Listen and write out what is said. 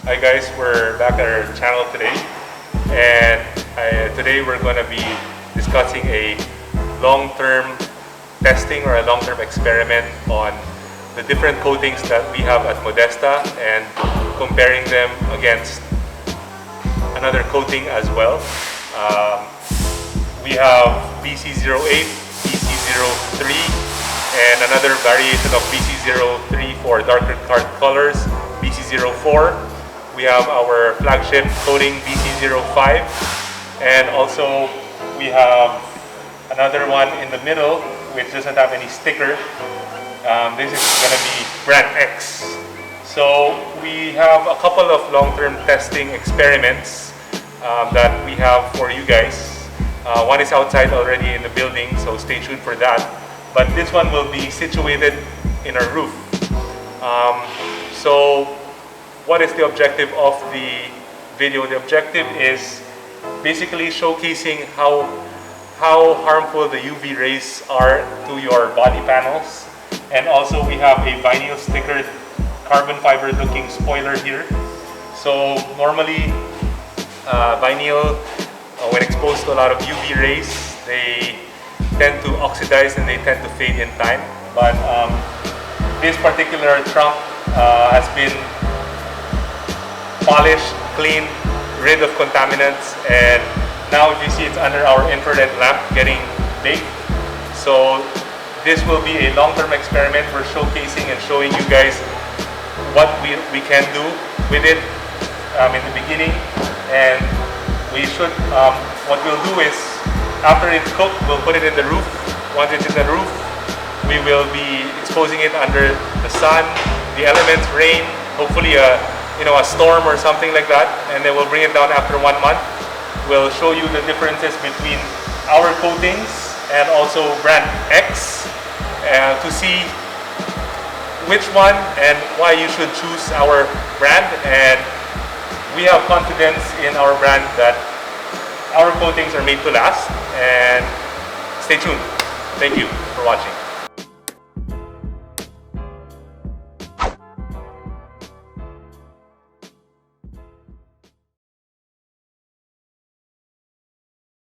Hi guys, we're back at our channel today, and today we're going to be discussing a long-term testing or a long-term experiment on the different coatings that we have at Modesta and comparing them against another coating as well. We have BC08, BC03, and another variation of BC03 for darker colors, BC04. We have our flagship coating BC05, and also we have another one in the middle which doesn't have any sticker. This is going to be brand X. So we have a couple of long-term testing experiments that we have for you guys. One is outside already in the building, so stay tuned for that. But this one will be situated in our roof. So what is the objective of the video? The objective is basically showcasing how harmful the UV rays are to your body panels. And also we have a vinyl stickered carbon fiber looking spoiler here. So normally vinyl, when exposed to a lot of UV rays, they tend to oxidize and they tend to fade in time. But this particular trunk has been polished, cleaned, rid of contaminants, and now if you see it's under our infrared lamp getting baked. So this will be a long-term experiment. We're showcasing and showing you guys what we can do with it in the beginning, and we should, what we'll do is after it's cooked, we'll put it in the roof. Once it's in the roof, we will be exposing it under the sun, the elements, rain, hopefully a storm or something like that, and then we'll bring it down after 1 month. We'll show you the differences between our coatings and also brand X to see which one and why you should choose our brand. And we have confidence in our brand that our coatings are made to last. And stay tuned. Thank you for watching.